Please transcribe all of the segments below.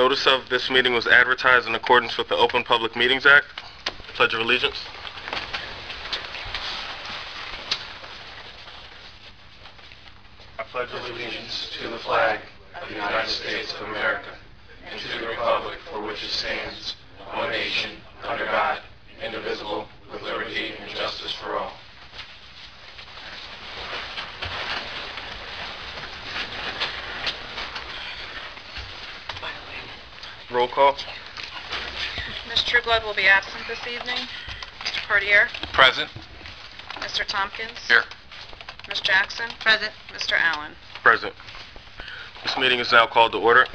Notice of this meeting was advertised in accordance with the Open Public Meetings Act. Pledge of Allegiance. I pledge allegiance to the flag of the United States of America and to the republic for which it stands, one nation, under God, indivisible, with liberty and justice for all. Roll call. Ms. Trueblood will be absent this evening. Mr. Portier? Present. Mr. Tompkins? Here. Ms. Jackson? Present. Mr. Allen? Present. This meeting is now called to order.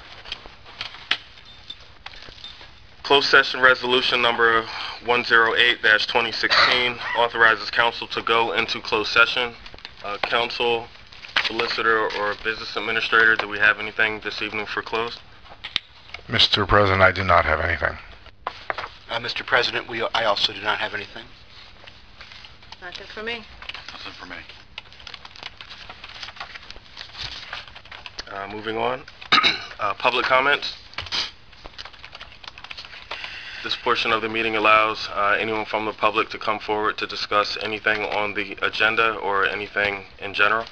Closed session resolution number 108-2016 authorizes council to go into closed session. Council, solicitor, or business administrator, do we have anything this evening for closed? Mr. President, I do not have anything. Mr. President, I also do not have anything. Nothing for me. Nothing for me. Moving on. Public comments. This portion of the meeting allows anyone from the public to come forward to discuss anything on the agenda or anything in general.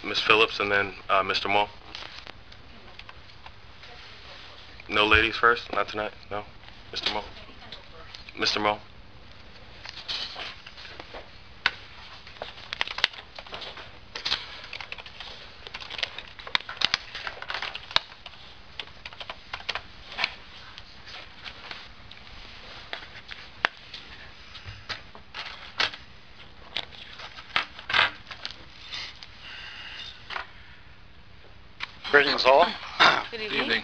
Ms. Phillips and then Mr. Mull. No ladies first? Not tonight? No? Mr. Mull? Mr. Mull? Greetings all. Good Good evening.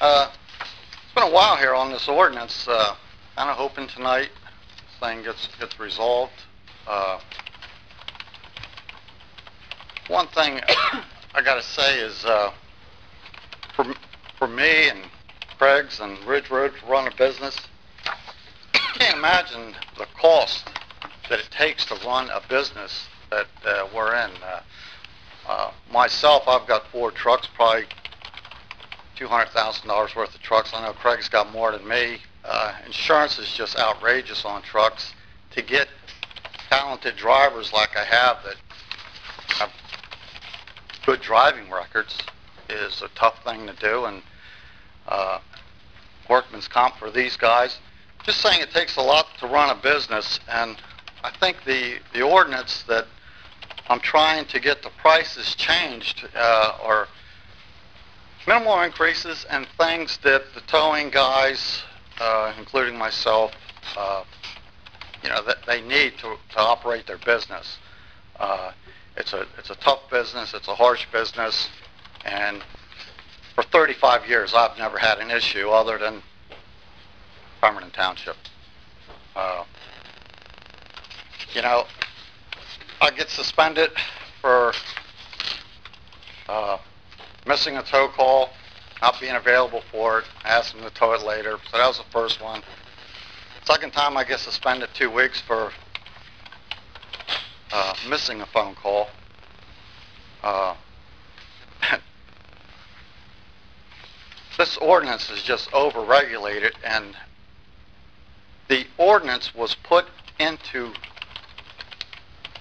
It's been a while here on this ordinance. Kind of hoping tonight this thing gets resolved. One thing I got to say is for me and Craig's and Ridge Road to run a business, I can't imagine the cost that it takes to run a business that we're in. Myself, I've got 4 trucks, probably $200,000 worth of trucks. I know Craig's got more than me. Insurance is just outrageous on trucks. To get talented drivers like I have that have good driving records is a tough thing to do, and workman's comp for these guys. Just saying it takes a lot to run a business, and I think the ordinance that I'm trying to get the prices changed are minimal increases and things that the towing guys, including myself, that they need to operate their business. It's a tough business, it's a harsh business, and for 35 years I've never had an issue other than Pemberton Township. I get suspended for missing a tow call, not being available for it. I asked them to tow it later, so that was the first one. Second time I get suspended 2 weeks for missing a phone call. This ordinance is just over-regulated, and the ordinance was put into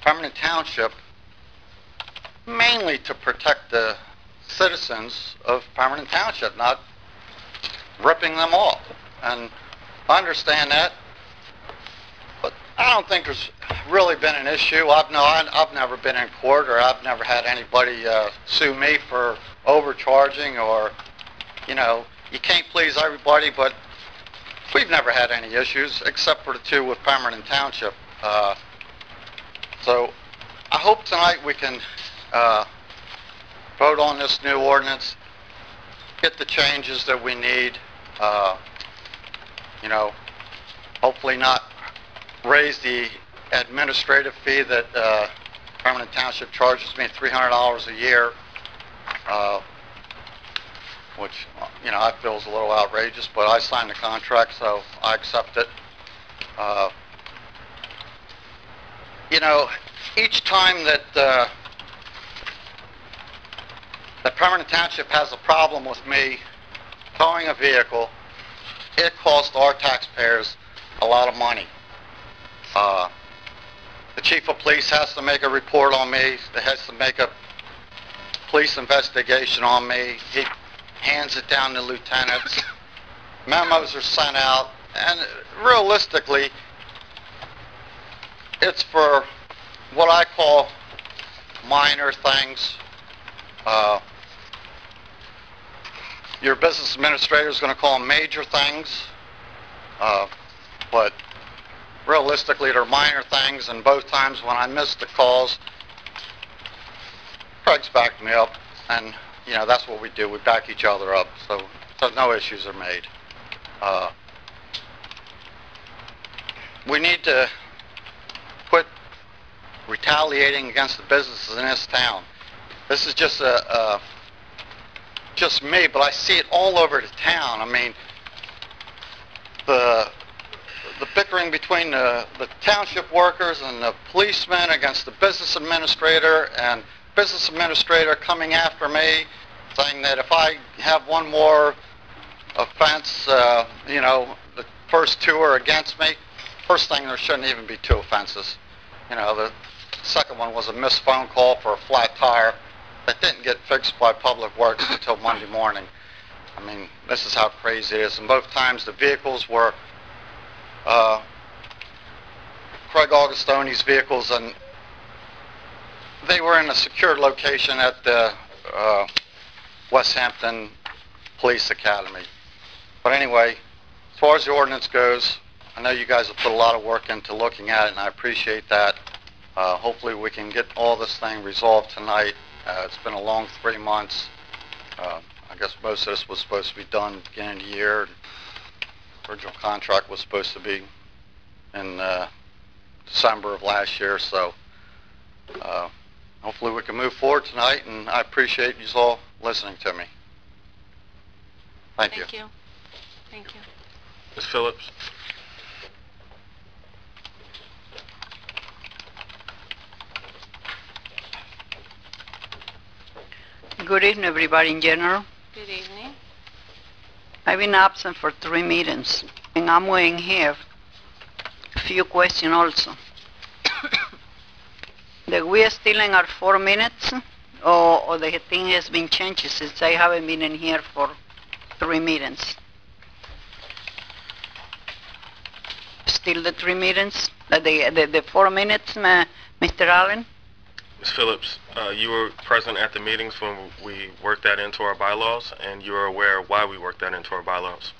Pemberton Township mainly to protect the citizens of Pemberton Township, not ripping them off. And I understand that, but I don't think there's really been an issue. I've never been in court, or I've never had anybody sue me for overcharging, or you can't please everybody, but we've never had any issues except for the 2 with Pemberton Township. So I hope tonight we can vote on this new ordinance, get the changes that we need, hopefully not raise the administrative fee that Pemberton Township charges me $300 a year, which I feel is a little outrageous, but I signed the contract, so I accept it. Each time that that Pemberton Township has a problem with me towing a vehicle. It costs our taxpayers a lot of money. The chief of police has to make a report on me. He has to make a police investigation on me. He hands it down to lieutenants. Memos are sent out, and realistically, it's for what I call minor things. Your business administrator is going to call them major things, but realistically, they're minor things, and both times when I missed the calls, Craig's backed me up, and you know, that's what we do. We back each other up, so no issues are made. We need to quit retaliating against the businesses in this town. This is just just me, but I see it all over the town. I mean, the bickering between the township workers and the policemen against the business administrator, and business administrator coming after me, saying that if I have one more offense, you know, the first two are against me. First thing, there shouldn't even be two offenses. You know, the second one was a missed phone call for a flat tire that didn't get fixed by Public Works until Monday morning. I mean, this is how crazy it is. And both times the vehicles were Craig Augustoni's vehicles, and they were in a secured location at the West Hampton Police Academy. But anyway, as far as the ordinance goes, I know you guys have put a lot of work into looking at it, and I appreciate that. Hopefully we can get all this thing resolved tonight. It's been a long 3 months. I guess most of this was supposed to be done beginning of the year. The original contract was supposed to be in December of last year, so hopefully we can move forward tonight, and I appreciate you all listening to me. Thank you. Thank you. Ms. Phillips? Good evening, everybody in general. Good evening. I've been absent for 3 meetings, and I'm waiting here. A few questions also. That we are still in our 4 minutes, or the thing has been changed since I haven't been in here for 3 meetings. Still the 3 meetings? The 4 minutes, Mr. Allen? Ms. Phillips, you were present at the meetings when we worked that into our bylaws, and you are aware why we worked that into our bylaws.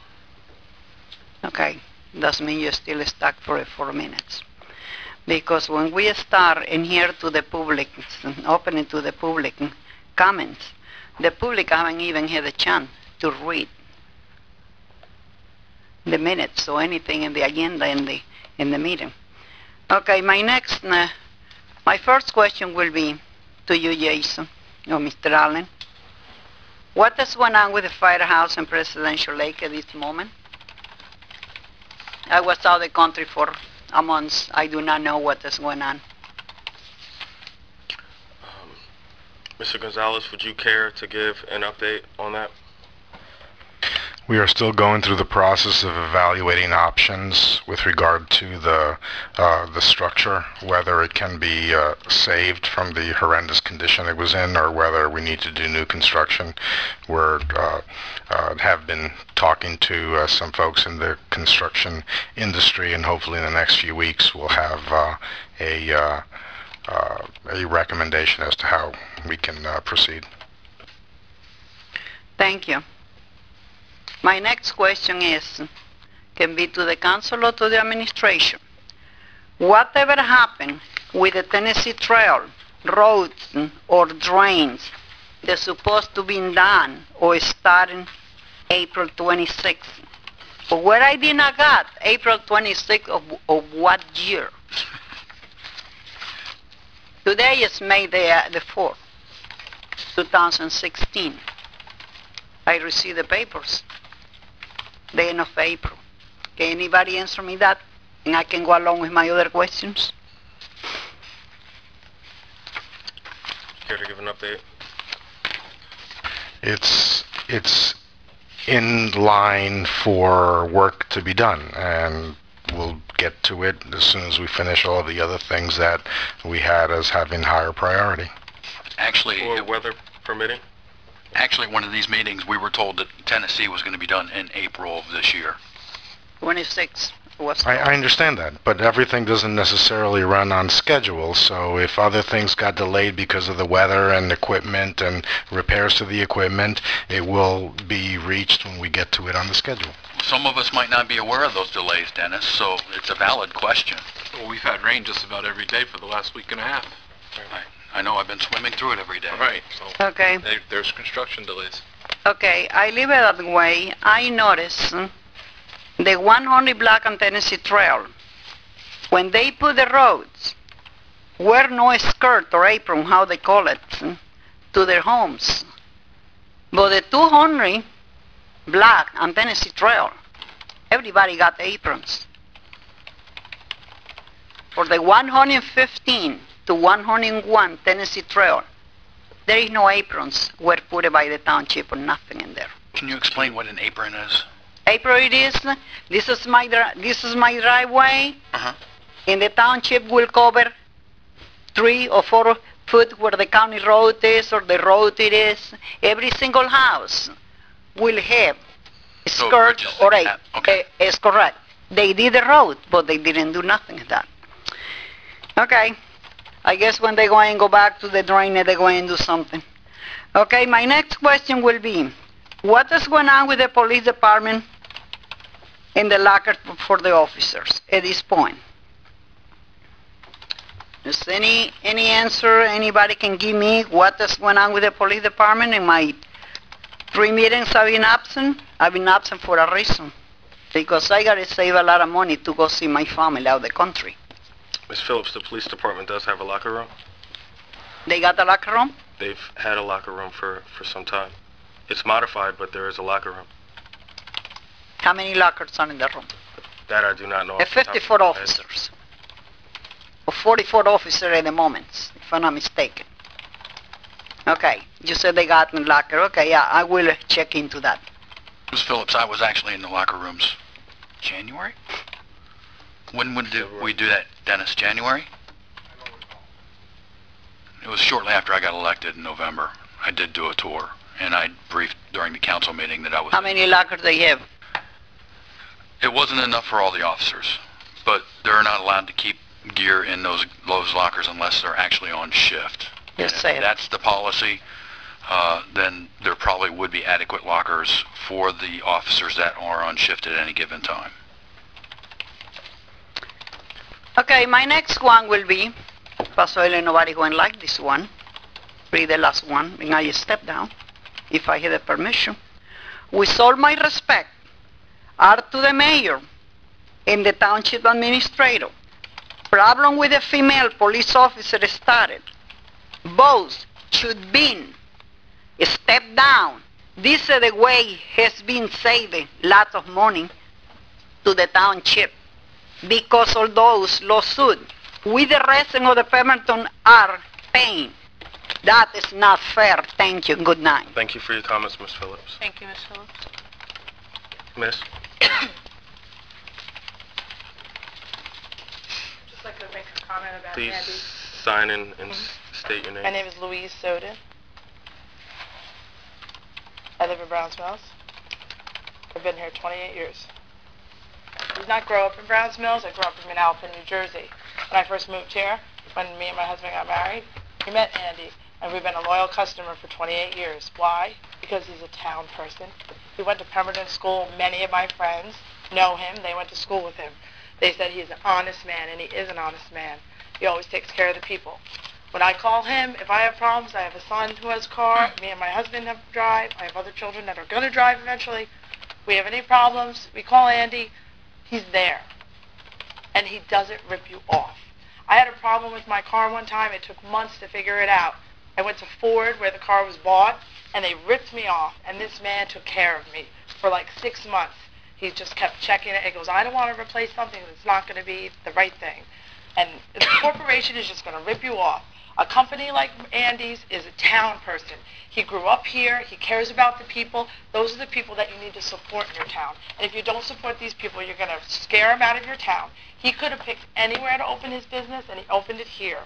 Okay, doesn't mean you're still stuck for 4 minutes. Because when we start in here to the public, opening to the public comments, the public haven't even had a chance to read the minutes or anything in the agenda in the meeting. Okay, my first question will be to you, Jason, or Mr. Allen. What is going on with the firehouse in Presidential Lake at this moment? I was out of the country for a month. I do not know what is going on. Mr. Gonzalez, would you care to give an update on that? We are still going through the process of evaluating options with regard to the structure, whether it can be saved from the horrendous condition it was in, or whether we need to do new construction. We're have been talking to some folks in the construction industry, and hopefully in the next few weeks we'll have a recommendation as to how we can proceed. Thank you. My next question can be to the council or to the administration. Whatever happened with the Tennessee Trail, roads or drains, they're supposed to be done or starting April 26th. But where I did not got April 26th of what year? Today is May the 4th, 2016. I received the papers. The end of April. Can anybody answer me that? And I can go along with my other questions. Care to give an update? it's in line for work to be done, and we'll get to it as soon as we finish all of the other things that we had as having higher priority. Actually, Or weather permitting? actually, one of these meetings, we were told that Tennessee was going to be done in April of this year. 26 was... I understand that, but everything doesn't necessarily run on schedule, so if other things got delayed because of the weather and equipment and repairs to the equipment, it will be reached when we get to it on the schedule. Some of us might not be aware of those delays, Dennis, so it's a valid question. Well, we've had rain just about every day for the last week and a half. I know I've been swimming through it every day. Right. So Okay. there's construction delays. Okay, I leave it that way. I noticed the 100 block on Tennessee Trail, when they put the roads, wear no skirt or apron, how they call it, to their homes. But the 200 block on Tennessee Trail, everybody got aprons. For the 115 to 101 Tennessee Trail, there is no aprons were put by the township or nothing in there. Can you explain what an apron is? April it is. This is my driveway. Uh-huh. And the township will cover 3 or 4 foot where the county road is or the road it is. Every single house will have a So skirt bridges or that a. have- okay. It's correct. They did the road, but they didn't do nothing with that. Okay. I guess when they go and go back to the drainage, they go and do something. Okay. My next question will be, what is going on with the police department in the locker for the officers at this point? Is any answer anybody can give me what is going on with the police department? In my 3 meetings I've been absent for a reason. Because I gotta save a lot of money to go see my family out of the country. Ms. Phillips, the police department does have a locker room. They got a locker room? They've had a locker room for some time. It's modified, but there is a locker room. How many lockers are in the room? That I do not know. There off the top of 54 my head. officers. Or 44 officers at the moment, if I'm not mistaken. Okay, you said they got in the locker. Okay, yeah, I will check into that. Ms. Phillips, I was actually in the locker rooms January? When did we do that, Dennis? January? It was shortly after I got elected in November. I did do a tour, and I briefed during the council meeting that I was... How many lockers they have? It wasn't enough for all the officers, but they're not allowed to keep gear in those lockers unless they're actually on shift. Yes, And sir. if that's the policy, then there probably would be adequate lockers for the officers that are on shift at any given time. Okay, my next one will be, possibly nobody going to like this one. Read the last one, and I step down, if I have the permission. With all my respect, are to the mayor and the township administrator. Problem with the female police officer started. Both should be stepped down. This is the way has been saving lots of money to the township because of those lawsuits. We the residents of the Pemberton are paying. That is not fair. Thank you. Good night. Thank you for your comments, Ms. Phillips. Thank you, Ms. Phillips. Miss? Just like to make a comment about Please Andy. sign in and state your My name. name is Louise Soden. I live in Browns Mills. I've been here 28 years. I did not grow up in Browns Mills. I grew up in Manalapan, New Jersey. When I first moved here, when me and my husband got married, we met Andy, and we've been a loyal customer for 28 years. Why? Because he's a town person. We went to Pemberton School. Many of my friends know him. They went to school with him. They said he's an honest man, and he is an honest man. He always takes care of the people. When I call him, if I have problems, I have a son who has a car, me and my husband have to drive, I have other children that are going to drive eventually. We have any problems, we call Andy, he's there. And he doesn't rip you off. I had a problem with my car one time, it took months to figure it out. I went to Ford where the car was bought, and they ripped me off, and this man took care of me for like 6 months. He just kept checking it, he goes, I don't want to replace something that's not going to be the right thing. And the corporation is just going to rip you off. A company like Andy's is a town person. He grew up here. He cares about the people. Those are the people that you need to support in your town. And if you don't support these people, you're going to scare him out of your town. He could have picked anywhere to open his business, and he opened it here.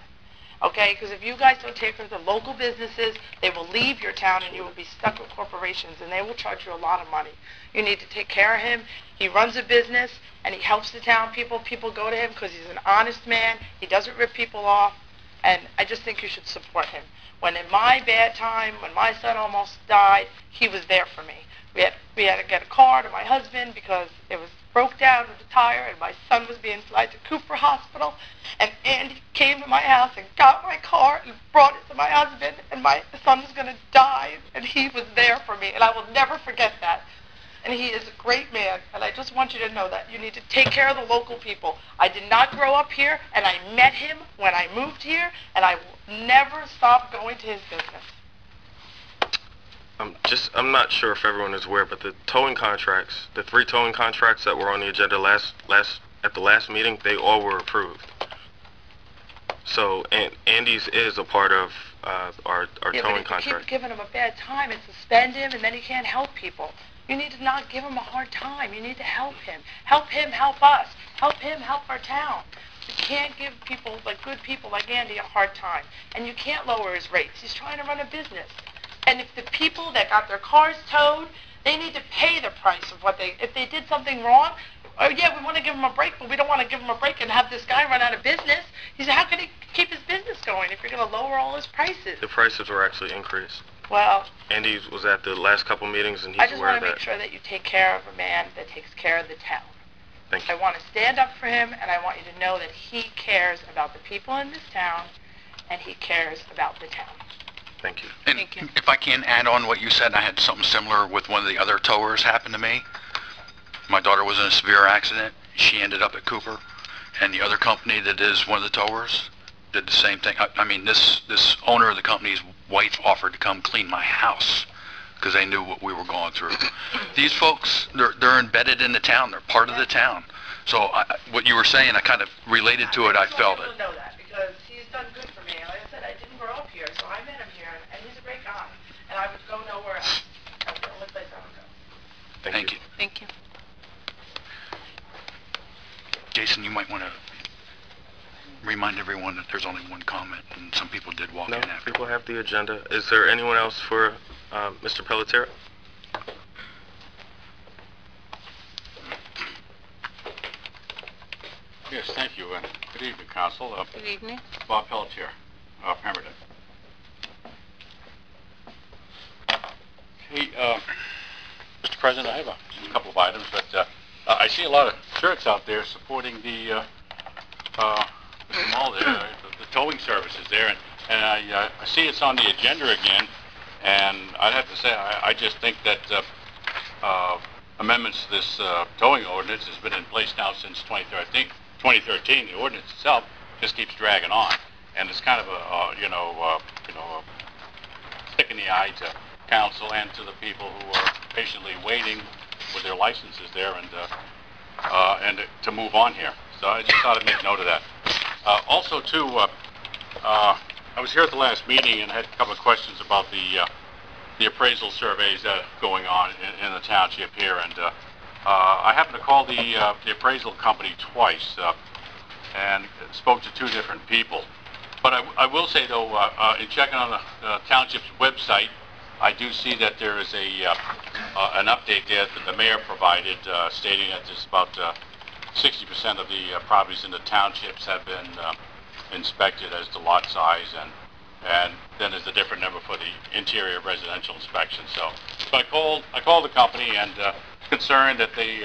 Okay? Because if you guys don't take care of the local businesses, they will leave your town, and you will be stuck with corporations, and they will charge you a lot of money. You need to take care of him. He runs a business, and he helps the town people. People go to him because he's an honest man. He doesn't rip people off. And I just think you should support him. When in my bad time, when my son almost died, he was there for me. We had to get a car to my husband because it was broke down with a tire, and my son was being flied to Cooper Hospital. And Andy came to my house and got my car and brought it to my husband, and my son was going to die, and he was there for me, and I will never forget that. And he is a great man, and I just want you to know that you need to take care of the local people. I did not grow up here, and I met him when I moved here, and I will never stop going to his business. I'm not sure if everyone is aware, but the towing contracts, the 3 towing contracts that were on the agenda at the last meeting, they all were approved. So, and Andy's is a part of our towing contract. You keep giving him a bad time and suspend him, and then he can't help people. You need to not give him a hard time. You need to help him. Help him help us. Help him help our town. You can't give people, like good people like Andy, a hard time. And you can't lower his rates. He's trying to run a business. And if the people that got their cars towed, they need to pay the price of if they did something wrong. Oh yeah, we want to give him a break, but we don't want to give him a break and have this guy run out of business. He said, how can he keep his business going if you're going to lower all his prices? The prices were actually increased. Well, Andy was at the last couple meetings, and he's I just aware want of to that. make sure that you take care of a man that takes care of the town. Thank you. I want to stand up for him, and I want you to know that he cares about the people in this town, and he cares about the town. Thank you. And if I can add on what you said, I had something similar with one of the other towers happen to me. My daughter was in a severe accident. She ended up at Cooper, and the other company that is one of the towers did the same thing. I mean, this owner of the company's wife offered to come clean my house because they knew what we were going through. These folks, they're embedded in the town. They're part of the town. So what you were saying, I kind of related to it. I felt it. I know that because he's done good for me. Like I said, I didn't grow up here, so I met him here, and he's a great guy. And I would go nowhere else. That's the only place I would go. Thank you. Thank you. Jason, you might want to remind everyone that there's only one comment, and some people did walk in after. People have the agenda. Is there anyone else for Mr. Pelletier? Yes, thank you, and good evening, Council. Good evening. Bob Pelletier, Pemberton. Hey, Mr. President, I have a couple of items, but I see a lot of shirts out there supporting the mall there, the towing services there, and I see it's on the agenda again, and I'd have to say I just think that amendments to this towing ordinance has been in place now since 2013. The ordinance itself just keeps dragging on, and it's kind of a stick in the eye to council and to the people who are patiently waiting with their licenses there and to move on here. So I just thought I'd make note of that. Also, too, I was here at the last meeting and had a couple of questions about the appraisal surveys that are going on in the township here, and I happened to call the appraisal company twice and spoke to 2 different people. But I will say, though, in checking on the township's website, I do see that there is an update there that the mayor provided stating that there's about 60% of the properties in the townships have been inspected as to lot size, and then there's a different number for the interior residential inspection. So I called the company and concerned that they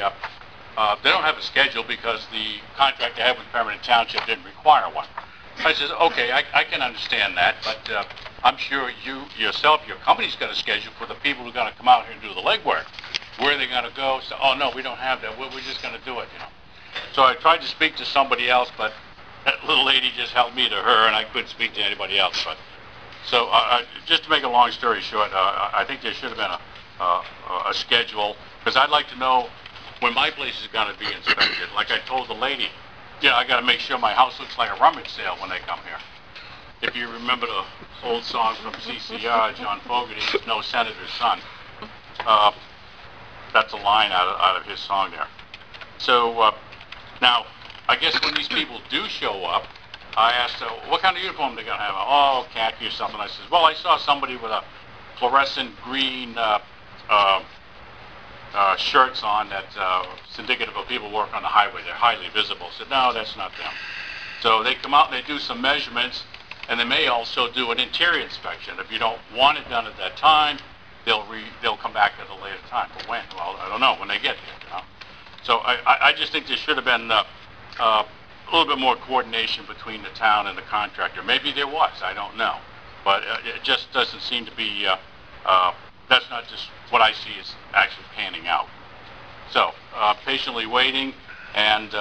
don't have a schedule because the contract they have with Pemberton Township didn't require one. I said, okay, I can understand that, but I'm sure you yourself, your company's got a schedule for the people who are going to come out here and do the legwork. Where are they going to go? So, oh no, we don't have that. We're just going to do it, you know. So I tried to speak to somebody else, but that little lady just held me to her, and I couldn't speak to anybody else. But so just to make a long story short, I think there should have been a schedule, because I'd like to know when my place is going to be inspected. Like I told the lady, I got to make sure my house looks like a rummage sale when they come here. if you remember the old song from CCR, John Fogerty's No Senator's Son, that's a line out of his song there. So now, I guess when these people do show up, I asked, what kind of uniform they're going to have? Oh, khaki or something. I says, well, I saw somebody with a fluorescent green shirts on that's indicative of people work on the highway. They're highly visible. I said, no, that's not them. So they come out and they do some measurements, and they may also do an interior inspection. If you don't want it done at that time, they'll come back at a later time. But when? Well, I don't know, when they get here, you know. So I just think there should have been a little bit more coordination between the town and the contractor. Maybe there was, I don't know. But it just doesn't seem to be, that's not just what I see is actually panning out. So, patiently waiting, and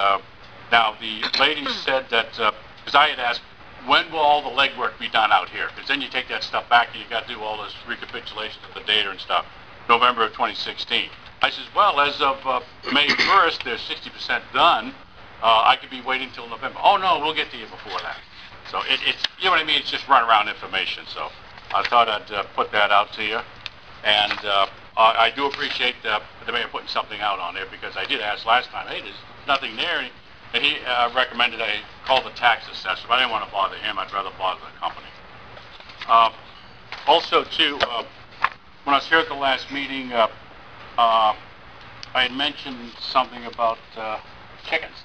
now the lady said that, because I had asked, when will all the legwork be done out here? Because then you take that stuff back and you got to do all this recapitulation of the data and stuff. November of 2016. I says, well, as of May 1st, they're 60% done. I could be waiting till November. Oh no, we'll get to you before that. So it's, you know what I mean? It's just runaround information. So I thought I'd put that out to you. And I do appreciate the mayor putting something out on there, because I did ask last time, hey, there's nothing there. And he recommended I call the tax assessor, but I didn't want to bother him. I'd rather bother the company. Also, too, when I was here at the last meeting, I had mentioned something about chickens.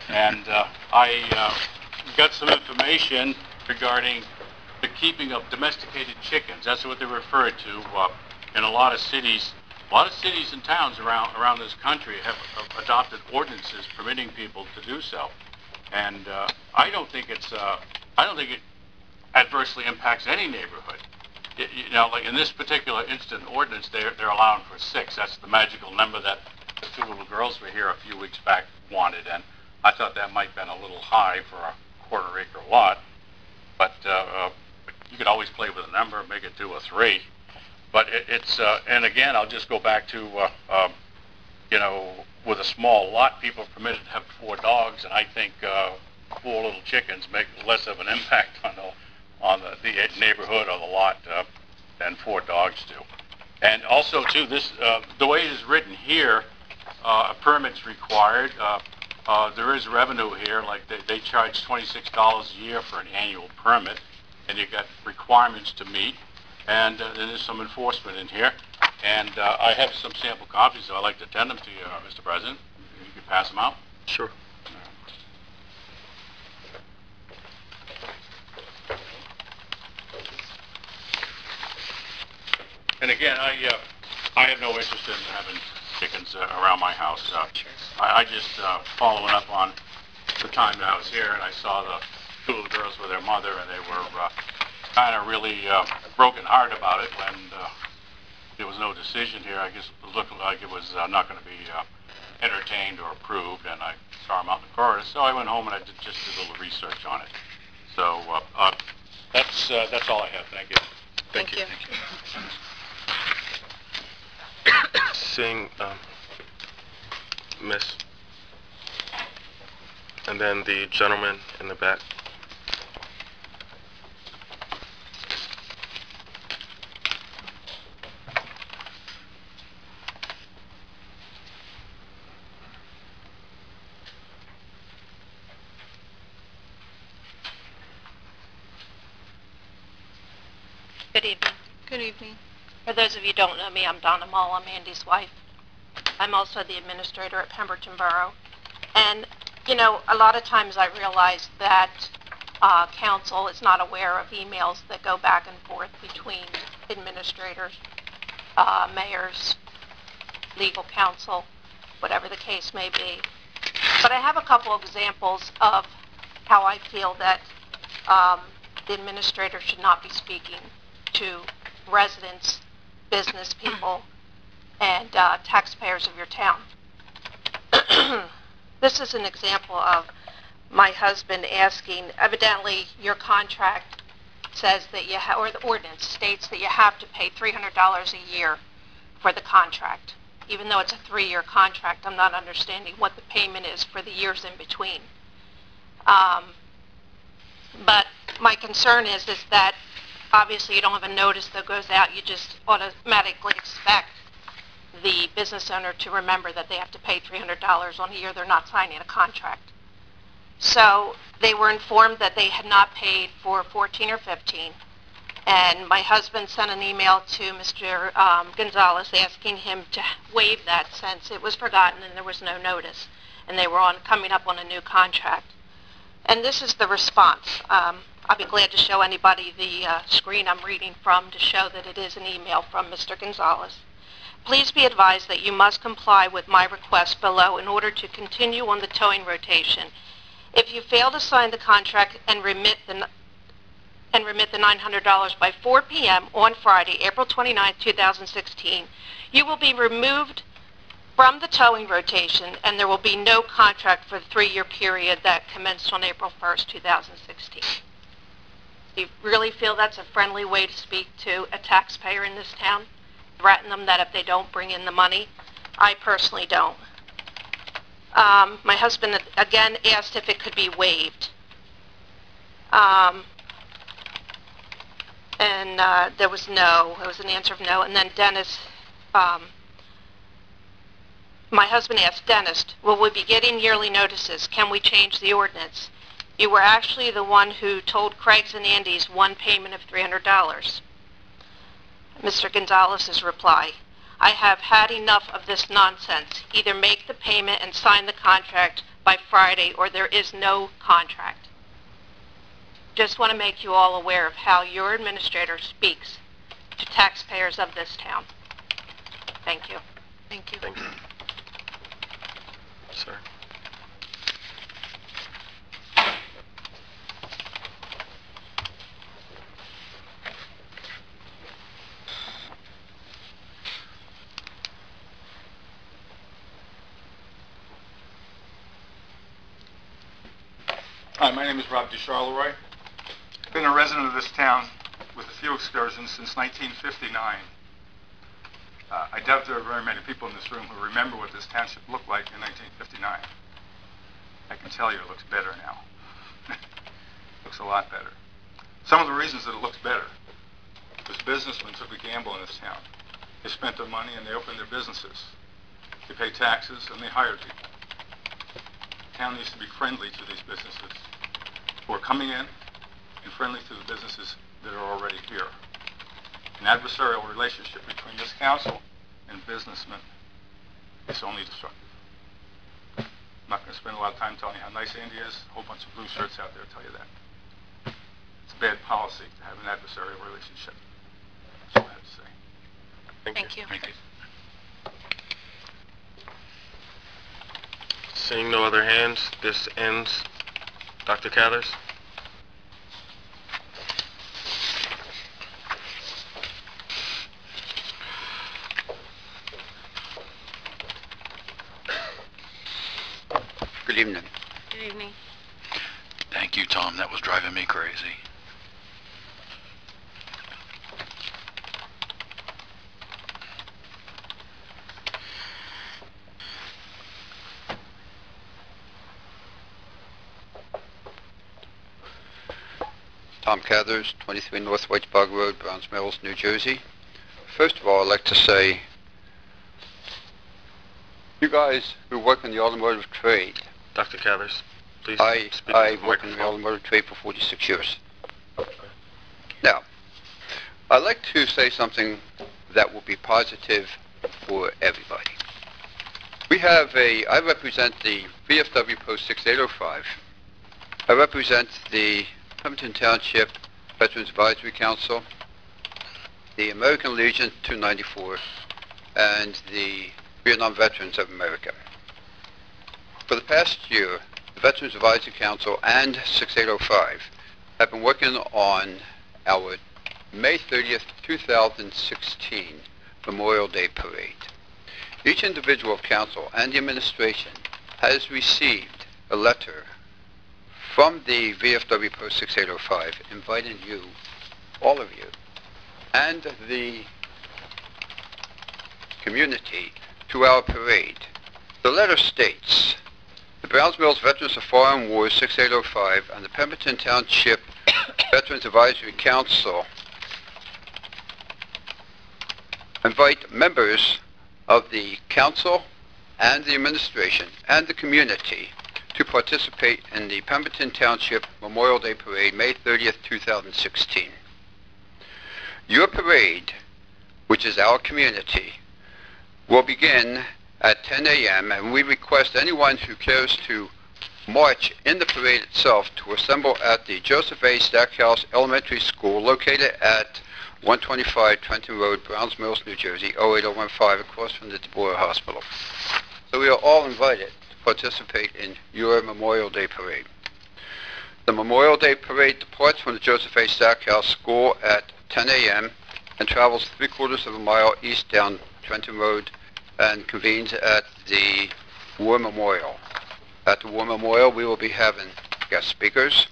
And I got some information regarding the keeping of domesticated chickens. That's what they refer to in a lot of cities. A lot of cities and towns around this country have adopted ordinances permitting people to do so. And I don't think it adversely impacts any neighborhood. You know, like in this particular instant ordinance, they're allowing for 6. That's the magical number that the 2 little girls were here a few weeks back wanted, and I thought that might have been a little high for a quarter-acre lot. But you could always play with a number, make it 2 or 3. But it's and again, I'll just go back to you know, with a small lot, people are permitted to have 4 dogs, and I think 4 little chickens make less of an impact on the neighborhood or the lot than 4 dogs do. And also, too, this the way it is written here, a permit's required. There is revenue here, like they charge $26 a year for an annual permit, and you've got requirements to meet, and there's some enforcement in here. And I have some sample copies, so I'd like to send them to you, Mr. President. You can pass them out. Sure. And again, I have no interest in having chickens around my house. I just following up on the time that I was here, and I saw the 2 little girls with their mother, and they were kind of really broken heart about it when there was no decision here. I guess it looked like it was not going to be entertained or approved, and I saw them out in the corridor. So I went home and I just did a little research on it. So that's all I have. Thank you. Thank you. Seeing Miss, and then the gentleman in the back. Good evening. Good evening. For those of you who don't know me, I'm Donna Mull. I'm Andy's wife. I'm also the administrator at Pemberton Borough. And, you know, a lot of times I realize that council is not aware of emails that go back and forth between administrators, mayors, legal counsel, whatever the case may be. But I have a couple of examples of how I feel that the administrator should not be speaking to residents, business people, and taxpayers of your town. This is an example of my husband asking, evidently your contract says that you or the ordinance states that you have to pay $300 a year for the contract. Even though it's a 3-year contract, I'm not understanding what the payment is for the years in between. But my concern is that obviously you don't have a notice that goes out. You just automatically expect the business owner to remember that they have to pay $300 on a year they're not signing a contract. So they were informed that they had not paid for 14 or 15. And my husband sent an email to Mr. Gonzalez asking him to waive that since it was forgotten and there was no notice. And they were coming up on a new contract. And this is the response. I'll be glad to show anybody the screen I'm reading from to show that it is an email from Mr. Gonzalez. Please be advised that you must comply with my request below in order to continue on the towing rotation. If you fail to sign the contract and remit the $900 by 4 p.m. on Friday, April 29, 2016, you will be removed from the towing rotation and there will be no contract for the 3-year period that commenced on April 1st, 2016. Do you really feel that's a friendly way to speak to a taxpayer in this town? Threaten them that if they don't bring in the money? I personally don't. My husband again asked if it could be waived. There was no. There was an answer of no. And then Dennis, my husband asked Dennis, will we be getting yearly notices? Can we change the ordinance? You were actually the one who told Craig's and Andy's one payment of $300. Mr. Gonzalez's reply, I have had enough of this nonsense. Either make the payment and sign the contract by Friday or there is no contract. Just want to make you all aware of how your administrator speaks to taxpayers of this town. Thank you. Thank you. Thank you. Sir. Hi, my name is Rob DeCharleroy. I've been a resident of this town with a few excursions since 1959. I doubt there are very many people in this room who remember what this township looked like in 1959. I can tell you it looks better now. Looks a lot better. Some of the reasons that it looks better is businessmen took a gamble in this town. They spent their money and they opened their businesses. They pay taxes and they hired people. The town needs to be friendly to these businesses who are coming in and friendly to the businesses that are already here. An adversarial relationship between this council and businessmen is only destructive. I'm not going to spend a lot of time telling you how nice Andy is. A whole bunch of blue shirts out there tell you that. It's bad policy to have an adversarial relationship. That's all I have to say. Thank you. Thank you. Seeing no other hands, this ends. Dr. Cathers? Good evening. Good evening. Thank you, Tom. That was driving me crazy. Tom Cathers, 23 North Whitesburg Road, Browns Mills, New Jersey. First of all, I'd like to say, you guys who work in the automotive trade, Dr. Cathers, please speak I into the worked in the microphone. automotive trade for 46 years. Now, I'd like to say something that will be positive for everybody. I represent the VFW Post 6805. I represent the Pemberton Township Veterans Advisory Council, the American Legion 294, and the Vietnam Veterans of America. For the past year, the Veterans Advisory Council and 6805 have been working on our May 30th, 2016 Memorial Day Parade. Each individual of Council and the administration has received a letter from the VFW Post 6805 inviting you, all of you, and the community to our parade. The letter states, the Browns Mills Veterans of Foreign Wars 6805 and the Pemberton Township Veterans Advisory Council invite members of the council and the administration and the community to participate in the Pemberton Township Memorial Day Parade, May 30th, 2016. Your parade, which is our community, will begin at 10 a.m. and we request anyone who cares to march in the parade itself to assemble at the Joseph A. Stackhouse Elementary School located at 125 Trenton Road, Browns Mills, New Jersey, 08015, across from the DeBoer Hospital. So we are all invited to participate in your Memorial Day Parade. The Memorial Day Parade departs from the Joseph A. Stackhouse School at 10 a.m. and travels 3/4 of a mile east down Trenton Road and convenes at the War Memorial. At the War Memorial, we will be having guest speakers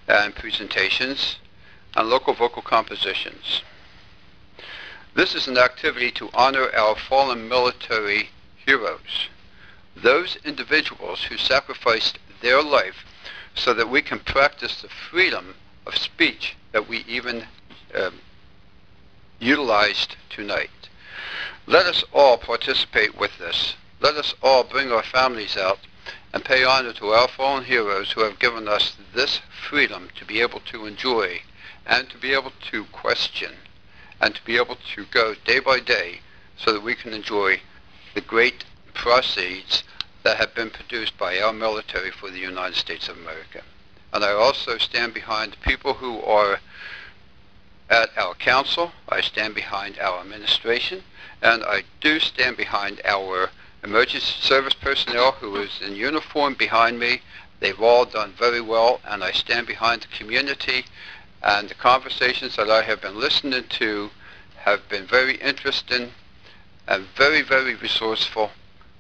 and presentations and local vocal compositions. This is an activity to honor our fallen military heroes, those individuals who sacrificed their life so that we can practice the freedom of speech that we even utilized tonight. Let us all participate with this. Let us all bring our families out and pay honor to our fallen heroes who have given us this freedom to be able to enjoy and to be able to question and to be able to go day by day so that we can enjoy the great proceeds that have been produced by our military for the United States of America. And I also stand behind the people who are at our council. I stand behind our administration, and I do stand behind our emergency service personnel who is in uniform behind me. They've all done very well, and I stand behind the community, and the conversations that I have been listening to have been very interesting and very, very resourceful.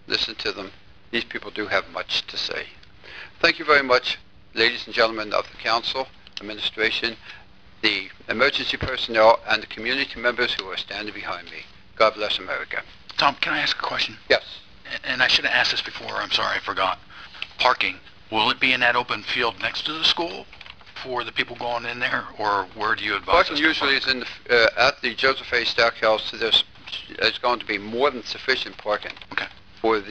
Listen to them. These people do have much to say. Thank you very much, ladies and gentlemen of the council, administration, the emergency personnel, and the community members who are standing behind me. God bless America. Tom, can I ask a question? Yes. And I should have asked this before. I'm sorry, I forgot. Parking. Will it be in that open field next to the school for the people going in there, or where do you advise us to parking usually is in at the Joseph A. Stackhouse. There's going to be more than sufficient parking for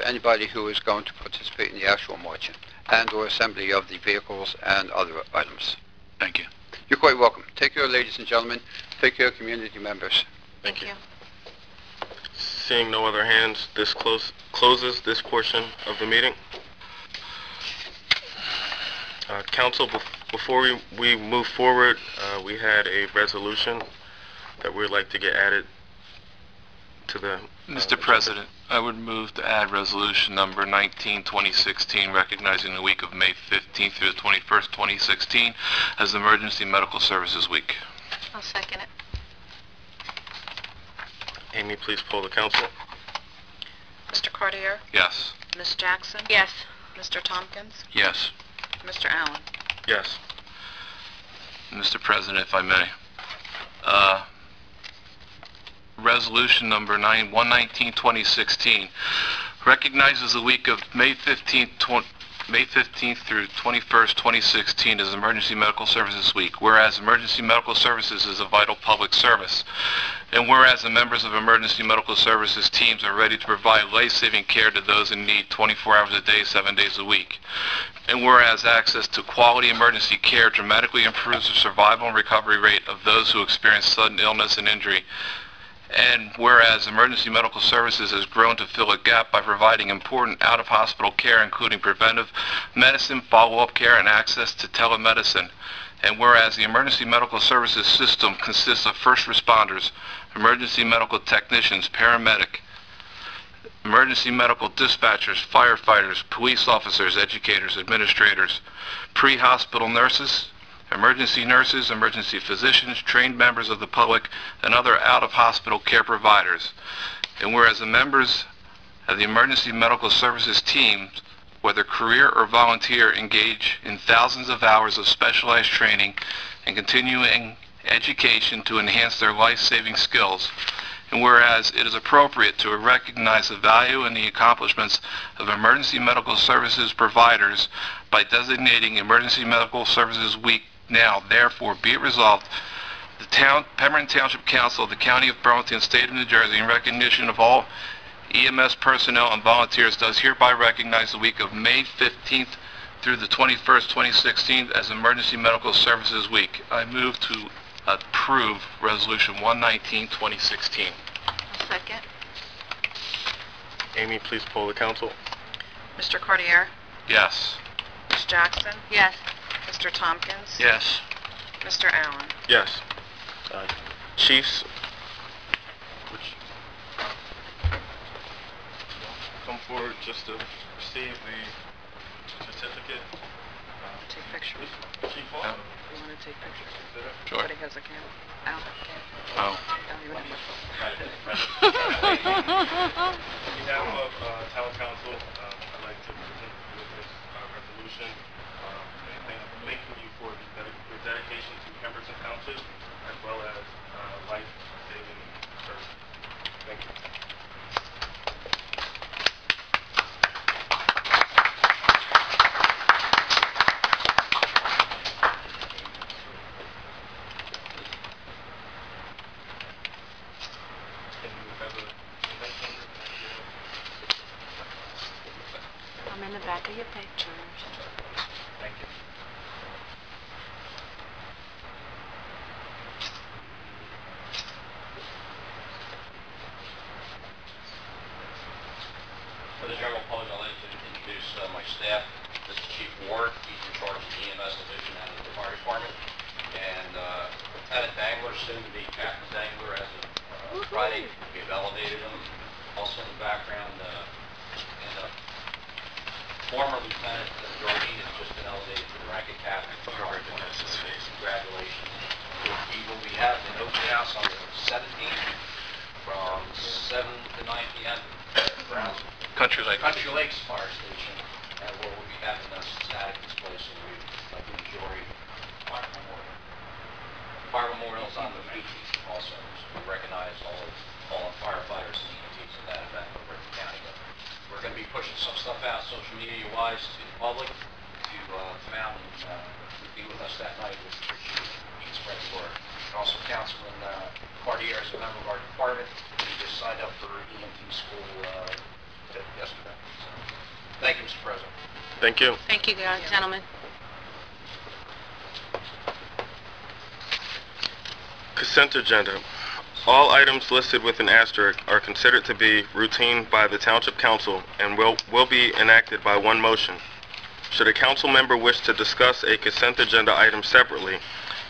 anybody who is going to participate in the actual marching and or assembly of the vehicles and other items. Thank you. You're quite welcome. Take care, ladies and gentlemen. Take care, community members. Thank you. Seeing no other hands, this closes this portion of the meeting. Council, before we move forward, we had a resolution that we'd like to get added to the... Mr. President, I would move to add resolution number 19-2016, recognizing the week of May 15th through the 21st, 2016 as Emergency Medical Services Week. I'll second it. Amy, please poll the council. Mr. Cartier? Yes. Ms. Jackson? Yes. Mr. Tompkins? Yes. Mr. Allen? Yes. Mr. President, if I may. Resolution number 119-2016 recognizes the week of May 15th through 21st, 2016 as Emergency Medical Services Week, whereas emergency medical services is a vital public service, and whereas the members of emergency medical services teams are ready to provide life-saving care to those in need 24 hours a day, 7 days a week, and whereas access to quality emergency care dramatically improves the survival and recovery rate of those who experience sudden illness and injury, and whereas emergency medical services has grown to fill a gap by providing important out-of-hospital care, including preventive medicine, follow-up care, and access to telemedicine, and whereas the emergency medical services system consists of first responders, emergency medical technicians, paramedic, emergency medical dispatchers, firefighters, police officers, educators, administrators, pre-hospital nurses, emergency nurses, emergency physicians, trained members of the public, and other out-of-hospital care providers. And whereas the members of the emergency medical services teams, whether career or volunteer, engage in thousands of hours of specialized training and continuing education to enhance their life-saving skills. And whereas it is appropriate to recognize the value and the accomplishments of emergency medical services providers by designating Emergency Medical Services Week now, therefore be it resolved, the Pemberton Township Council of the County of Burlington, State of New Jersey, in recognition of all EMS personnel and volunteers, does hereby recognize the week of May 15th through the 21st, 2016 as Emergency Medical Services Week. I move to approve Resolution 119, 2016. Second. Amy, please poll the council. Mr. Cartier? Yes. Ms. Jackson? Yes. Mr. Tompkins? Yes. Mr. Allen? Yes. Chiefs, come forward just to receive the certificate. Take pictures. Chief You want to take pictures? Sure. Somebody has a camera. Al, camera. Oh. Al, you want to On behalf of Town Council, I'd like to present you with this resolution, thanking you for your dedication to Pemberton Township, as well as life-saving service. Thank you. I'm in the back of your pictures. Thank you. For the general public, I'd like to introduce my staff. This is Chief Ward. He's in charge of the EMS division and the fire department. And Lieutenant Dangler, soon to be Captain Dangler, as of Friday, we've elevated him. Also in the background, former Lieutenant Jardine has just been elevated to the rank of captain. Congratulations. He will be having an open house on the 17th from 7 to 9 p.m. Country Lakes Fire Station, and where we'll be having a static display, so we'd like to enjoy fire memorials on the 18th also. So we recognize all the firefighters and EMTs at that event over at the county. But we're going to be pushing some stuff out social media-wise to the public to come out and be with us that night with Chief spread the word. And also Councilman Cartier is a member of our department. He just signed up for EMT school yesterday. So, thank you, Mr. President. Thank you. Thank you, gentlemen. Consent agenda. All items listed with an asterisk are considered to be routine by the Township Council and will be enacted by one motion. Should a council member wish to discuss a consent agenda item separately,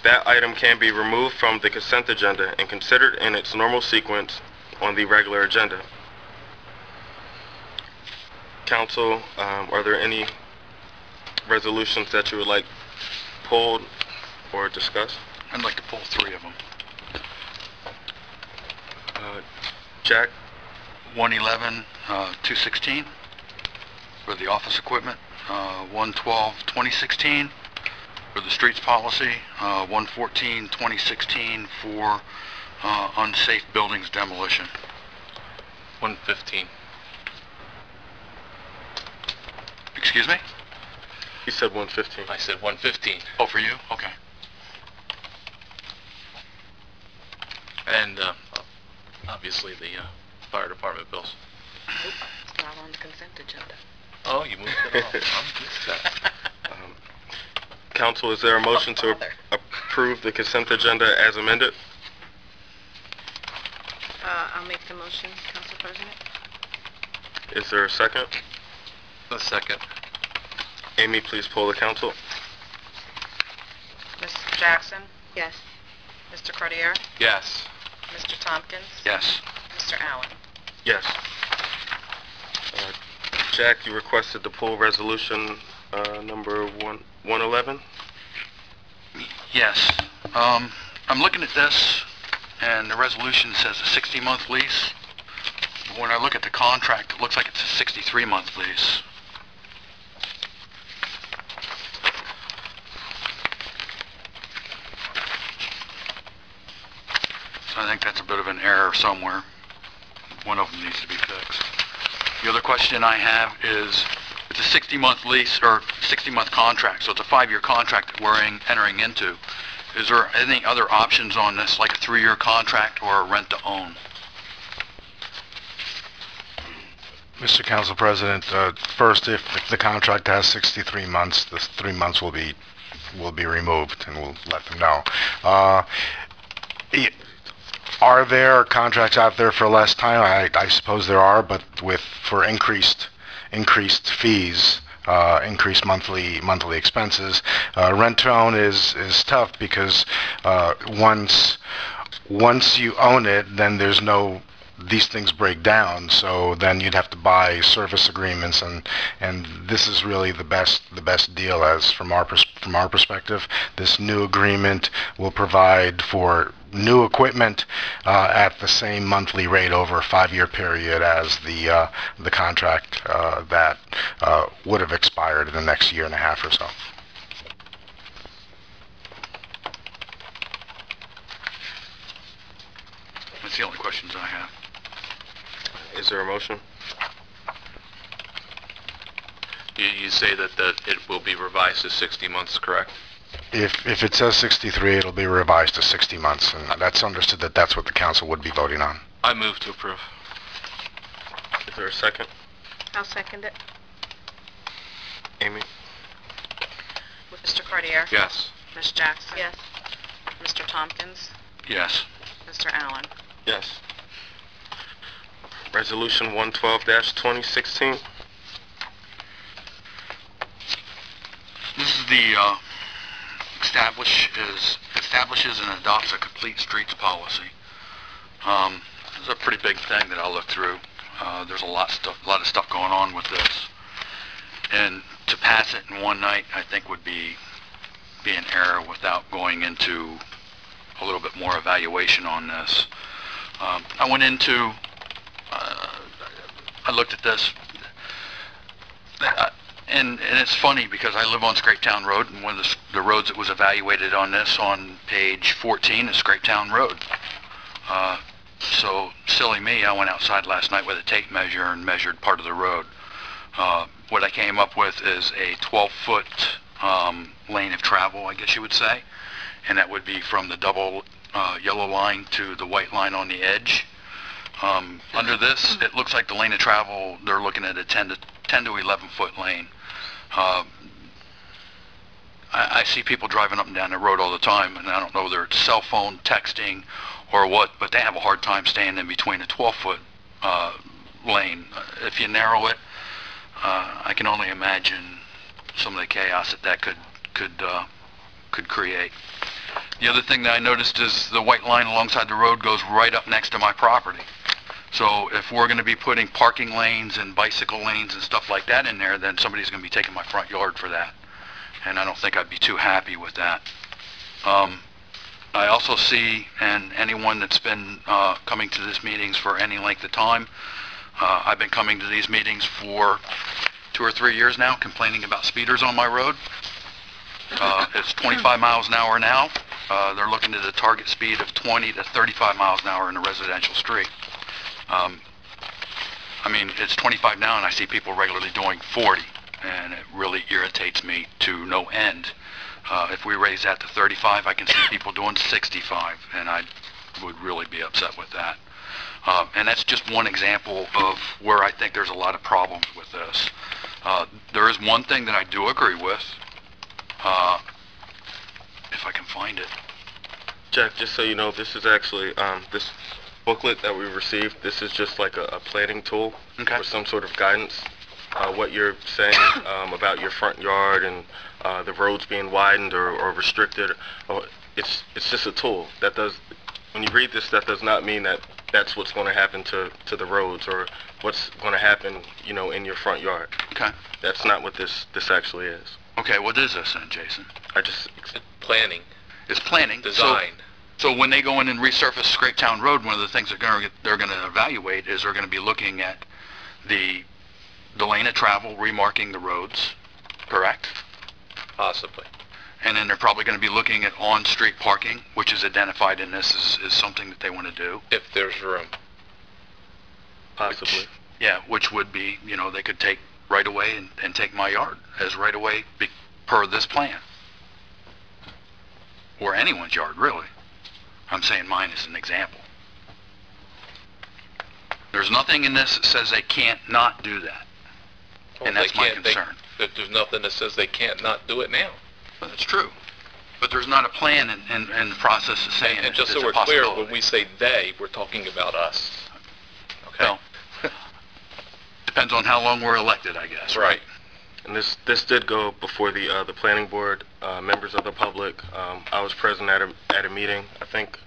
that item can be removed from the consent agenda and considered in its normal sequence on the regular agenda. Council, are there any resolutions that you would like pulled or discussed? I'd like to pull 3 of them. Jack? 111, 216 for the office equipment, 112, 2016 for the streets policy, 114, 2016 for unsafe buildings demolition. 115. Excuse me? He said 115. I said 115. Oh, for you? Okay. And obviously the fire department bills. It's not on the consent agenda. Oh, you moved it off. I missed that. Council, is there a motion to approve the consent agenda as amended? I'll make the motion, Council President. Is there a second? A second. Amy, please poll the council. Ms. Jackson? Yes. Mr. Cartier? Yes. Mr. Tompkins? Yes. Mr. Allen? Yes. Jack, you requested to pull resolution number 111? Yes. I'm looking at this, and the resolution says a 60-month lease. When I look at the contract, it looks like it's a 63-month lease. So I think that's a bit of an error somewhere. One of them needs to be fixed. The other question I have is, it's a 60-month lease or 60-month contract, so it's a 5-year contract that we're entering into. Is there any other options on this, like a 3-year contract or a rent-to-own? Mr. Council President, first, if the contract has 63 months, the 3 months will be removed, and we'll let them know. Are there contracts out there for less time? I suppose there are, but for increased fees, increased monthly expenses. Rent-to-own is tough because once you own it, then there's no, these things break down, so then you'd have to buy service agreements, and this is really the best deal as from our perspective. This new agreement will provide for new equipment at the same monthly rate over a 5-year period as the contract that would have expired in the next year and a half or so. That's the only questions I have. Is there a motion? You say that it will be revised to 60 months, correct? If it says 63, it'll be revised to 60 months, and that's understood that that's what the council would be voting on. I move to approve. Is there a second? I'll second it. Amy? Mr. Cartier? Yes. Ms. Jackson? Yes. Mr. Tompkins? Yes. Mr. Allen? Yes. Resolution 112-2016. This is the establishes and adopts a complete streets policy. This is a pretty big thing that I'll look through. There's a lot of stuff going on with this, and to pass it in one night, I think would be an error without going into a little bit more evaluation on this. I went into, I looked at this, and it's funny because I live on Scrapetown Road, and one of the roads that was evaluated on this on page 14 is Scrapetown Road. So silly me, I went outside last night with a tape measure and measured part of the road. What I came up with is a 12-foot lane of travel, I guess you would say, and that would be from the double yellow line to the white line on the edge. Under this, it looks like the lane of travel, they're looking at a 10 to 11 foot lane. I see people driving up and down the road all the time, and I don't know whether it's cell phone texting or what, but they have a hard time staying in between a 12-foot lane. If you narrow it, I can only imagine some of the chaos that could create. The other thing that I noticed is the white line alongside the road goes right up next to my property. So if we're going to be putting parking lanes and bicycle lanes and stuff like that in there, then somebody's going to be taking my front yard for that. And I don't think I'd be too happy with that. I also see, and anyone that's been coming to these meetings for any length of time, I've been coming to these meetings for 2 or 3 years now, complaining about speeders on my road. It's 25 miles an hour now. They're looking at a target speed of 20 to 35 miles an hour in a residential street. I mean, it's 25 now, and I see people regularly doing 40, and it really irritates me to no end. If we raise that to 35, I can see people doing 65, and I would really be upset with that. And that's just one example of where I think there's a lot of problems with this. There is one thing that I do agree with, if I can find it. Jack, just so you know, this is actually, this booklet that we received, this is just like a planning tool for some sort of guidance. What you're saying about your front yard and the roads being widened or restricted, it's just a tool. That does, when you read this, that does not mean that that's what's going to happen to the roads or what's going to happen, you know, in your front yard. Okay. That's not what this actually is. Okay, what is this then, Jason? Planning. It's planning. Design. So when they go in and resurface Scrapetown Road, one of the things they're going to evaluate is they're going to be looking at the lane of travel, remarking the roads, correct? Possibly. And then they're probably going to be looking at on-street parking, which is identified in this as something that they want to do. If there's room. Possibly. Which would be, they could take right away and take my yard as right away per this plan. Or anyone's yard, really. I'm saying mine as an example. There's nothing in this that says they can't not do that. And that's my concern. There's nothing that says they can't not do it now. Well, that's true. But there's not a plan in the process of saying And just it's so a we're clear, possibility. when we say they, we're talking about us. Okay? Well, depends on how long we're elected, I guess, right? And this did go before the planning board, members of the public. I was present at a meeting. I think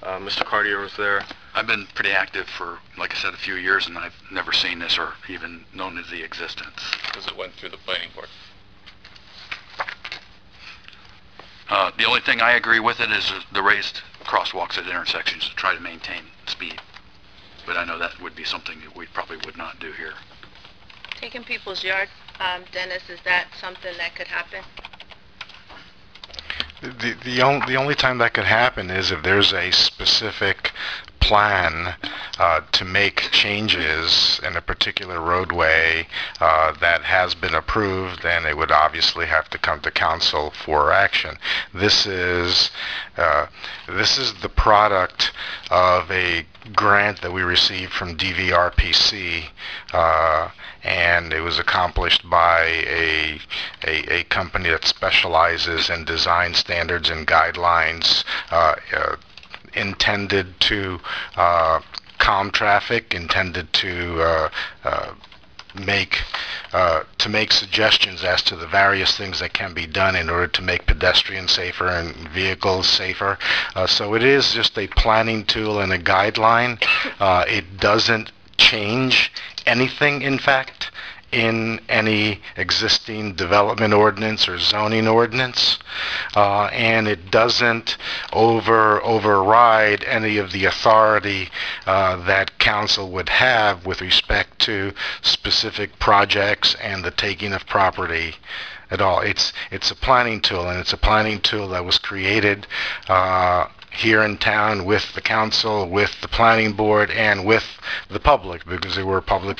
Mr. Cartier was there. I've been pretty active for, like I said, a few years, and I've never seen this or even known of the existence. Because it went through the planning board. The only thing I agree with it is the raised crosswalks at intersections to try to maintain speed. But I know that would be something that we probably would not do here. Taking people's yard, Dennis, is that something that could happen? The only time that could happen is if there's a specific plan to make changes in a particular roadway that has been approved, then it would obviously have to come to council for action. This is the product of a grant that we received from DVRPC, and it was accomplished by a company that specializes in design standards and guidelines intended to calm traffic, intended to make suggestions as to the various things that can be done in order to make pedestrians safer and vehicles safer. So it is just a planning tool and a guideline. It doesn't change anything, in fact, in any existing development ordinance or zoning ordinance, and it doesn't override any of the authority that council would have with respect to specific projects and the taking of property at all. It's a planning tool, and it's a planning tool that was created here in town with the council, with the planning board, and with the public, because they were public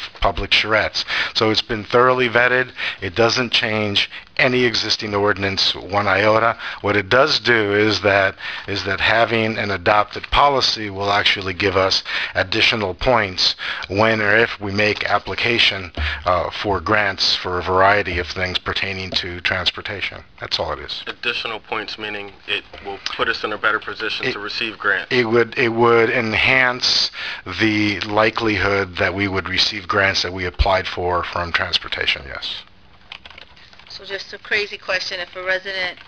charrettes. So it's been thoroughly vetted. It doesn't change any existing ordinance one iota. What it does do is that having an adopted policy will actually give us additional points when or if we make application for grants for a variety of things pertaining to transportation. That's all it is. Additional points meaning it will put us in a better position to receive grants. It would enhance the likelihood that we would receive grants that we applied for from transportation, yes. So just a crazy question, if a resident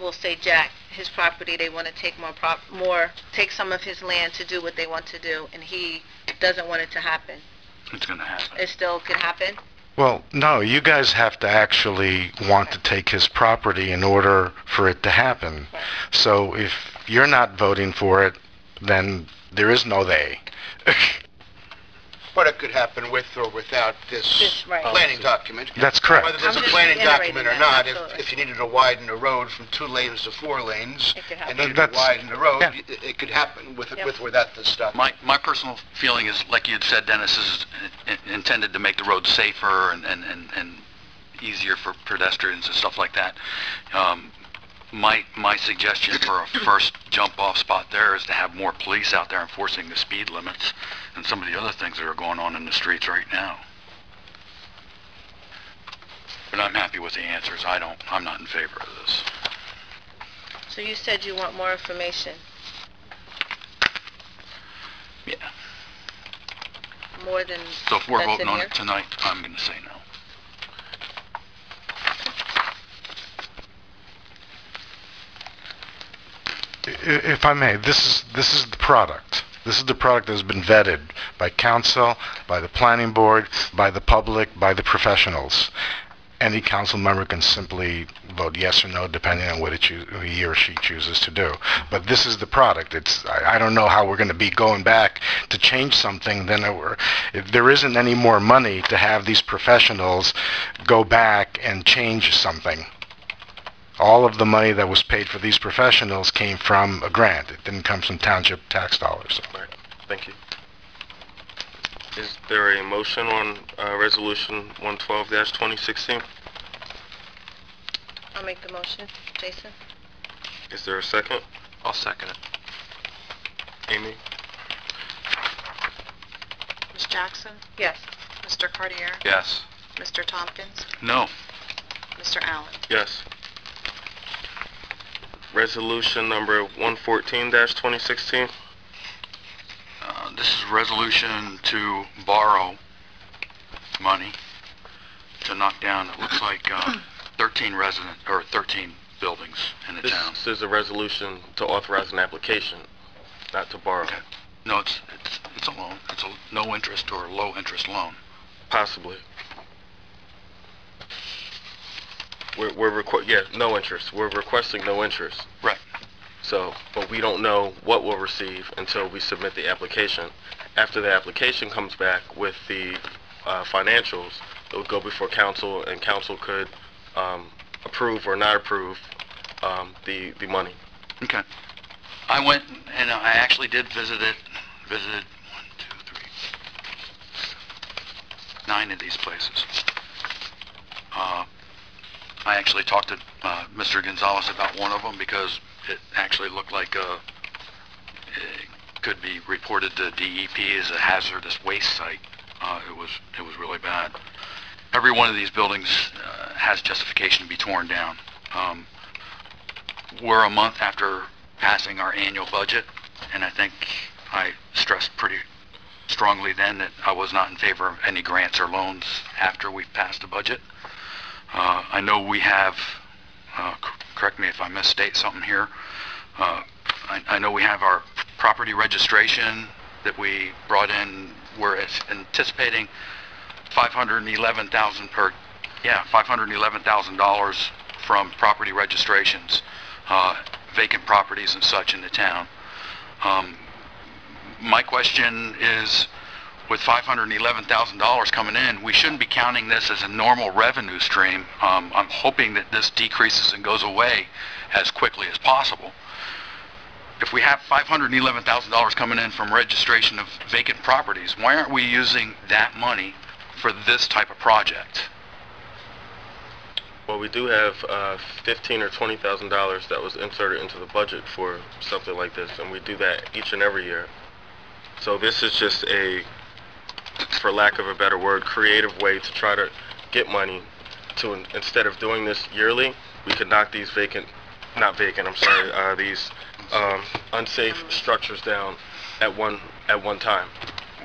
will say Jack, his property, they want to take take some of his land to do what they want to do, and he doesn't want it to happen. It's going to happen. It still could happen? Well, no, you guys have to actually want to take his property in order for it to happen. Right. So if you're not voting for it, then there is no they. But it could happen with or without this Right. planning document. That's correct. Whether there's I'm a just planning reiterating document or that, not, absolutely. if you needed to widen the road from 2 lanes to 4 lanes, It could happen. and needed to That's- widen the road, yeah. it could happen with Yep. or without this stuff. My personal feeling is, like you had said, Dennis, is intended to make the road safer and easier for pedestrians and stuff like that. My suggestion for a first jump-off spot there is to have more police out there enforcing the speed limits and some of the other things that are going on in the streets right now. But I'm happy with the answers. I'm not in favor of this. So you said you want more information, Yeah. more than So if we're that's voting in on here? it tonight, I'm going to say no. If I may, this is the product. This is the product that has been vetted by council, by the planning board, by the public, by the professionals. Any council member can simply vote yes or no depending on what he or she chooses to do. But this is the product. I don't know how we're going to be going back to change something. If there isn't any more money to have these professionals go back and change something. all of the money that was paid for these professionals came from a grant. It didn't come from township tax dollars. Right. Thank you. Is there a motion on Resolution 112-2016? I'll make the motion. Jason? Is there a second? I'll second it. Amy? Ms. Jackson? Yes. Mr. Cartier? Yes. Mr. Tompkins? No. Mr. Allen? Yes. Resolution number 114-2016. This is a resolution to borrow money to knock down, it looks like, 13 buildings in the town. This is a resolution to authorize an application, not to borrow. Okay. No, it's a loan. It's a no interest or low interest loan. Possibly. No interest. We're requesting no interest. Right. So, but we don't know what we'll receive until we submit the application. After the application comes back with the financials, it will go before council, and council could approve or not approve the money. Okay. I went and I actually did visited 9 of these places. I actually talked to Mr. Gonzalez about one of them because it actually looked like it could be reported to DEP as a hazardous waste site. It was really bad. Every one of these buildings has justification to be torn down. We're a month after passing our annual budget, and I think I stressed pretty strongly then that I was not in favor of any grants or loans after we passed the budget. I know we have, correct me if I misstate something here, I know we have our property registration that we brought in. We're anticipating $511,000 from property registrations, vacant properties and such in the town. My question is, with $511,000 coming in, we shouldn't be counting this as a normal revenue stream. I'm hoping that this decreases and goes away as quickly as possible. If we have $511,000 coming in from registration of vacant properties, why aren't we using that money for this type of project? Well, we do have $15,000 or $20,000 that was inserted into the budget for something like this, and we do that each and every year. So this is just a, for lack of a better word, creative way to try to get money to, instead of doing this yearly, we could knock these these unsafe structures down at one time.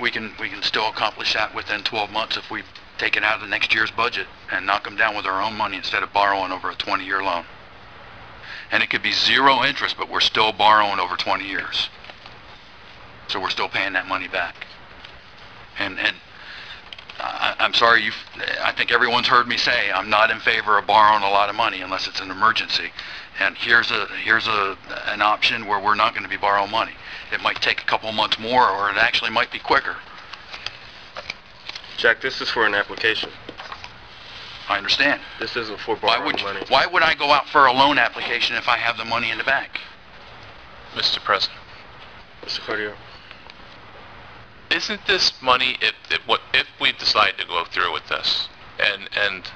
We can still accomplish that within 12 months if we take it out of the next year's budget and knock them down with our own money instead of borrowing over a 20-year loan. And it could be 0 interest, but we're still borrowing over 20 years. So we're still paying that money back. And I'm sorry, I think everyone's heard me say I'm not in favor of borrowing a lot of money unless it's an emergency. And here's an option where we're not going to be borrowing money. It might take a couple months more, or it actually might be quicker. Jack, this is for an application. I understand. This isn't for borrowing money. Why would I go out for a loan application if I have the money in the bank? Mr. President. Mr. Cartier. Isn't this money, if we decide to go through with this, and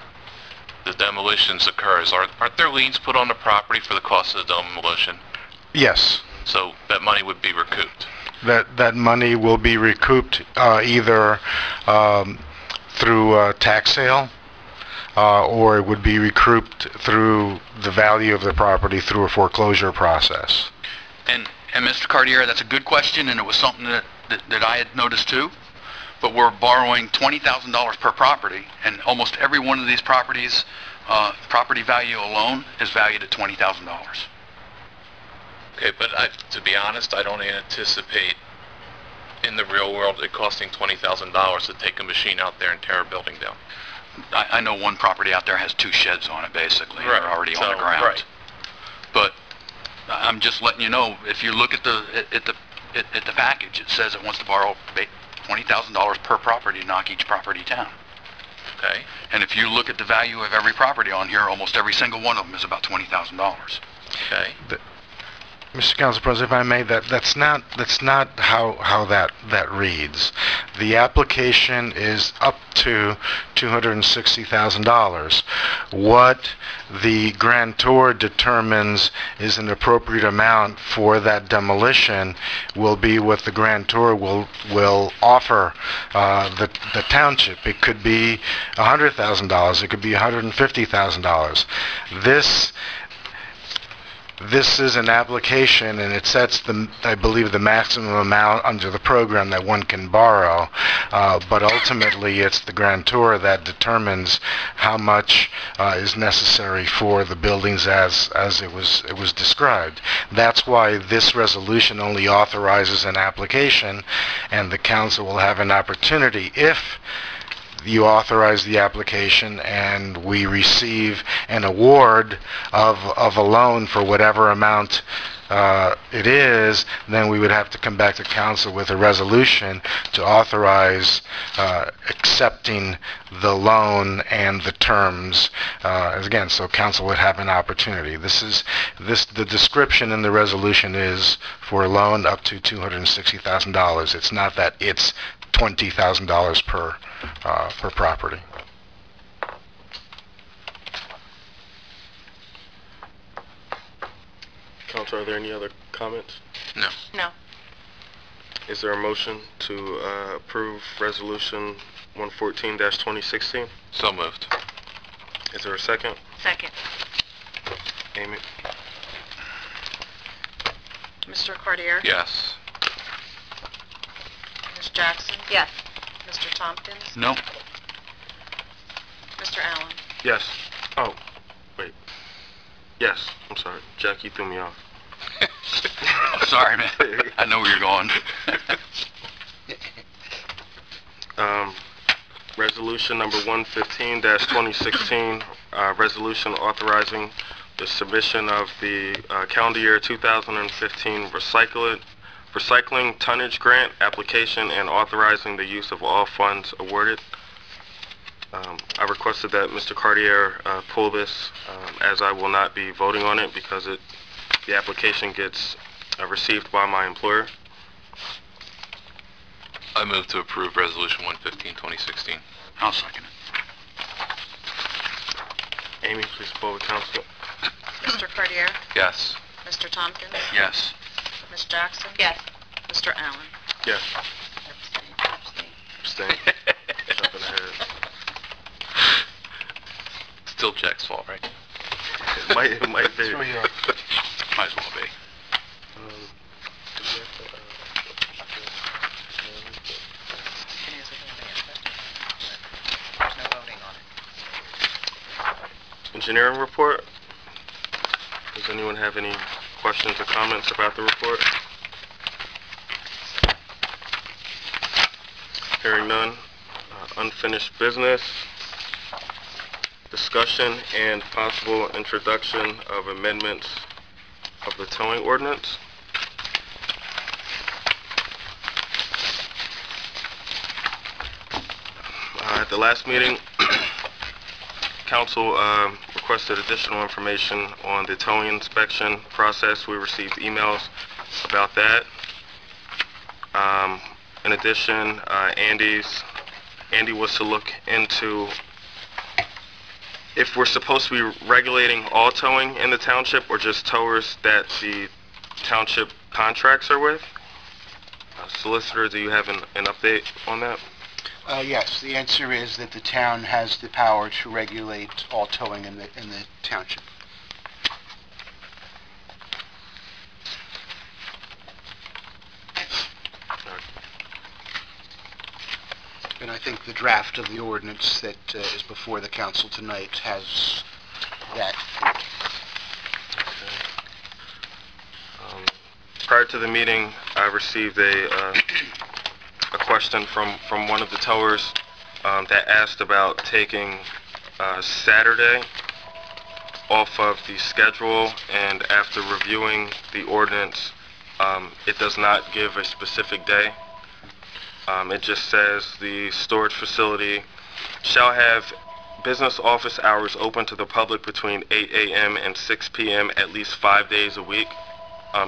the demolitions occurs, aren't there liens put on the property for the cost of the demolition? Yes. So that money would be recouped? That money will be recouped either through tax sale, or it would be recouped through the value of the property through a foreclosure process. And Mr. Cartier, that's a good question, and it was something that I had noticed too. But we're borrowing $20,000 per property, and almost every one of these properties, property value alone is valued at $20,000. Okay, but to be honest, I don't anticipate in the real world it costing $20,000 to take a machine out there and tear a building down. I know one property out there has 2 sheds on it, basically. Right. They're already on the ground. Right. But I'm just letting you know, if you look at the package, it says it wants to borrow $20,000 per property to knock each property down. Okay. And if you look at the value of every property on here, almost every single one of them is about $20,000. Okay. Mr. Council President, if I may, that's not how that reads. The application is up to $260,000. What the grantor determines is an appropriate amount for that demolition will be what the grantor will offer the township. It could be $100,000. It could be $150,000. This is an application, and it sets I believe, the maximum amount under the program that one can borrow. But ultimately, it's the grantor that determines how much is necessary for the buildings as it was described. That's why this resolution only authorizes an application, and the council will have an opportunity, if you authorize the application and we receive an award of a loan for whatever amount it is, then we would have to come back to council with a resolution to authorize accepting the loan and the terms. Again, so council would have an opportunity. The description in the resolution is for a loan up to $260,000. It's not that it's $20,000 per property. Council, are there any other comments? No. No. Is there a motion to approve Resolution 114-2016? So moved. Is there a second? Second. Amy? Mr. Cartier? Yes. Ms. Jackson? Yes. Mr. Tompkins? No? Mr. Allen? Yes. Oh, wait. Yes, I'm sorry. Jack, you threw me off. I'm sorry, man. I know where you're going. Resolution number 115-2016, resolution authorizing the submission of the calendar year 2015 recycling tonnage grant application and authorizing the use of all funds awarded. I requested that Mr. Cartier pull this, as I will not be voting on it because the application gets received by my employer. I move to approve Resolution 115-2016. I'll second it. Amy, please poll the council. Mr. Cartier? Yes. Mr. Tompkins? Yes. Ms. Jackson? Yes. Mr. Allen? Yes. Abstain. Abstain. Jumping ahead. Still Jack's fault, right? It might be. Might as well be. There's no voting on it. Engineering report. Does anyone have any questions or comments about the report? Hearing none. Unfinished business. Discussion and possible introduction of amendments of the towing ordinance. At the last meeting, Council requested additional information on the towing inspection process. We received emails about that. In addition, Andy was to look into if we're supposed to be regulating all towing in the township or just towers that the township contracts are with. Solicitor, do you have an update on that? Yes, the answer is that the town has the power to regulate all towing in the township. And I think the draft of the ordinance that is before the council tonight has that. Prior to the meeting, I received a question from one of the towers that asked about taking Saturday off of the schedule, and after reviewing the ordinance, it does not give a specific day. It just says the storage facility shall have business office hours open to the public between 8 a.m. and 6 p.m. at least 5 days a week,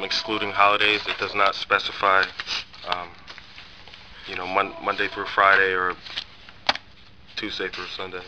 excluding holidays. It does not specify, Monday through Friday or Tuesday through Sunday.